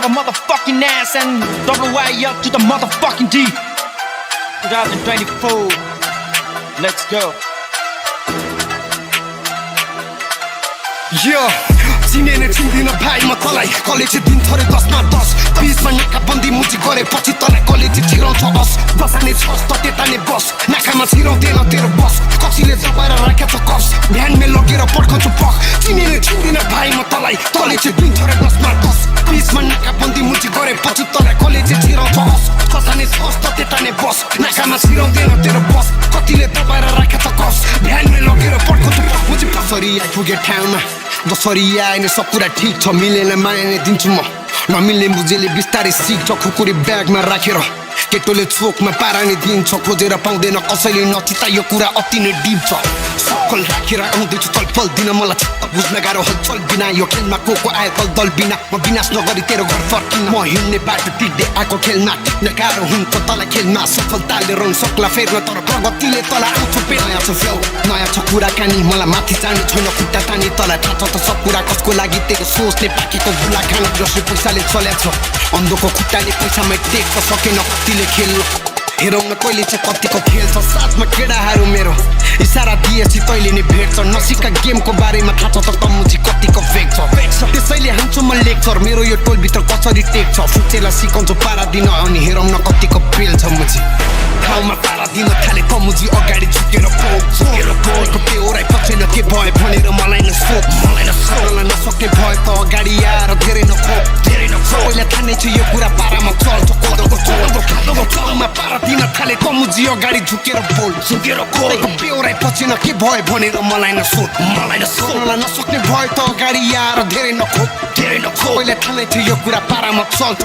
serve a motherfucking ass and WY up to the motherfucking D. 2024. Let's go. Yeah. चिनेर चिन्दिन भाइ म तँलाई college दिन थोरै 10 मा 10 बीचमा नाकाबन्दी मुची गरेपछि तँलाई कलेज छिराउँछ बस बसाने छस् त त्यताने बस नाकामा छिराउँदैन तेरो बस कसैले दबाएर राखेछ कस भ्यानमे लगेर पड्काउँछु पख चिनेर चिन्दिन भाइ म तँलाई कलेज दिन थोरै 10 मा 10 बीचमा नाकाबन्दी मुची गरेपछि तँलाई कलेज छिराउँछ बस बसाने छस् त त्यताने बस नाकामा छिराउँदैन तेरो बस कतिले दबाएर राखेछ कस भ्यानमे लगेर पड्काउँछु पख मुची कसरी आइपुगे ठाउँमा जसरी आएन सब कुरा ठिक छ मिलेन मायाले दिन्छु म नमिल्ने बुझेले बिस्तारै सिक्छ खुकुरी ब्यागमा राखेर केटोले चोकमा पारानी दिन्छ खोजेर पाउँदैन कसैले नचिता यो कुरा अति नै डिप छ सकल राखेर आउँदैछु चलपल दिन मलाई छत्त बुझ्न गाह्रो हलचल बिना यो खेलमा को आयो दल बिना म विनाश नगरी तेरो घर फर्किन म हिँड्ने बाटो टिड्दै आएको खेलमा टिक्न गाह्रो हुन्छ तँलाई खेलमा सफलताले रङ सक्ला फेर्न तर प्रगतिले तँलाई आउँछ नयाँ छ फ्लो नयाँ छ कुराकानी मलाई माथि जानु छैन खुट्टा तानी तँलाई थाहा छ त सब कुरा कसको लागि तेरो सोचले पाकेको गुला खानु जसले पैसाले चल्याछ अन्धोको खुट्टाले पैसामै टेक्न सकेन कतिले खेल्नु हेरौँ न कहिले चाहिँ कतिको खेल छ साथमा केटाहरू मेरो इसारा दिएपछि तैँले नै भेट्छ नसिका गेमको बारेमा थाहा छ त तमुजी कतिको फेक छ त्यसैले हान्छु म लेक्चर मेरो यो टोलभित्र कसरी टेक छ फुचेलाई सिकाउँछु पारा दिन अनि हेरौँ न कतिको बेल छ मुजी ठाउँमा पारा दिन थाले तमुजी अगाडि झुकेर पोको बेहोराइ पछेन के भयो भनेर मलाई नसोक नसक्ने भयो त अगाडि आएर धेरै नखोप पहिला थाहा छ यो कुरा पारामा चल्छ ठाउँमा पारा दिन थाले तमुजी अगाडि झुकेर बोल बेहोराइ पछेन के भयो भनेर मलाई नसोक नसक्ने भयो त अगाडि आएर धेरै नखोप पहिला थाहा छ यो कुरा पारामा चल्छ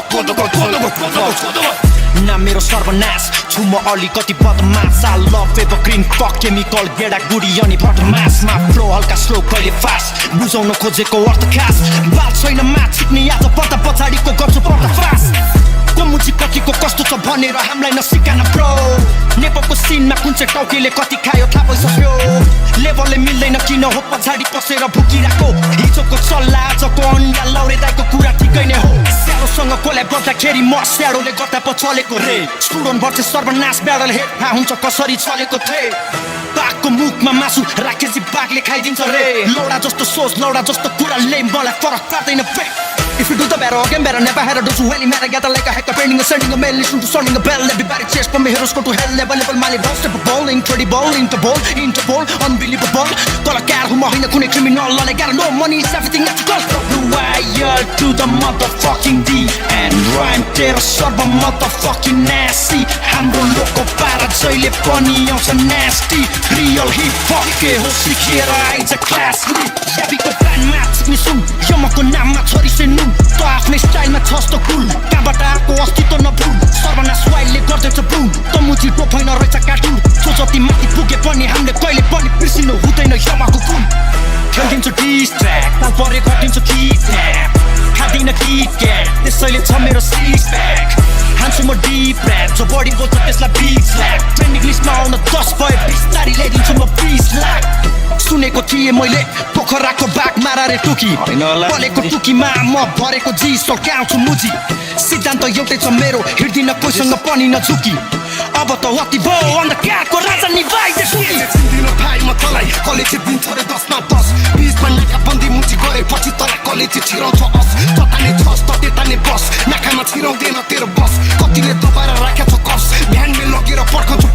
ना मेरो सर्वनाश छु म अलिकति बदमास I love evergreen fuck chemical गेडा गुडी अनि बदमासमा फ्लो हल्का स्लो कहिले फास्ट बुझाउन खोजेको अर्थ खास बात छैन माथ छिप्ने या त पर्दा पछाडिको गर्छु पर्दा फास्ट मुची कतिको कस्तो छ भनेर हामीलाई नसिकान ब्रो नेपालको सिनमा कुन चाहिँ टाउकेले कति खायो थाहा भइसक्यो लेभलले मिल्दैन किन हो पछाडि पसेर भुकिरहेको हिजोको सल्लाह आजको अन्डा लौरे दाइको कुरा ठिकै नै हो स्याडोसँग कोल्याब गर्दाखेरि म स्याडोले गर्दा पो चलेको रे स्टुडेन्ट भर्से सर्वनाश ब्याडल हेड थाहा हुन्छ कसरी चलेको थिए बाघको मुखमा मासु राखेपछि बाघले खाइदिन्छ रे लौडा जस्तो सोच लौडा जस्तो कुराले मलाई फरक पार्दैन बे If you do the better, again better, never had a dose of any matter, get a like a hacker, painting, sending a mail, listen to sounding a bell, everybody chase from my heroes go to hell, level, Mali, ball, step a ball, incredible, Interpol, unbelievable, dollar cat, who mine, a criminal, I got no money, it's everything that's cost. The wire to the motherfucking D, and rhyme, terror, serve a motherfucking nasty, handle loco, para, joy, funny, also nasty, real hip hop, here, it's a class, yeah, because fan match me soon, Yamako Nama, Tori, त आफ्नै स्टाइलमा छस् त कुल कहाँबाट आएको अस्तित्व नभुल सर्वनाश वाइले गर्दैछ boom त मुजी टोफैन रहेछ कार्टुन जो जति माथि पुगे पनि हामीले कहिले पनि बिर्सिनु हुँदैन यमाको कुल खेल्दिन्छु डिस्ट्र्याक्ट ताल परे गरिदिन्छु किडन्याप खाँदिन किटक्याट त्यसैले छ मेरो सिक्स प्याक हान्छु म डिप ऱ्याप जो बडी बोल्छ त्यसलाई बिग स्ल्याप ट्रेन्डिङ लिस्टमा आउन 10 भए बिस्तारी ल्याइदिन्छु म 20 लाख सुनेको थिएँ मैले पोखराको बाघ मारा रे टुकी बलेको टुकीमा म भरेको जी सकाउँछु मुजी सिद्धान्त एउटै छ मेरो हिँड्दिन कोहीसँग पनि नझुकी अब त अति भयो अन्धकारको राजा निभाइदे चिन्दिन भाइ म तँलाई कलेज दिन थोरै 10 मा 10 बीचमा नाकाबन्दी मुची गरेपछि तँलाई कलेज छिराउँछ अस जताने छस् त त्यताने बस नाकामा छिराउँदैन तेरो बस कतिले दबाएर राखेछ कस भ्यानले लगेर पड्काउँछु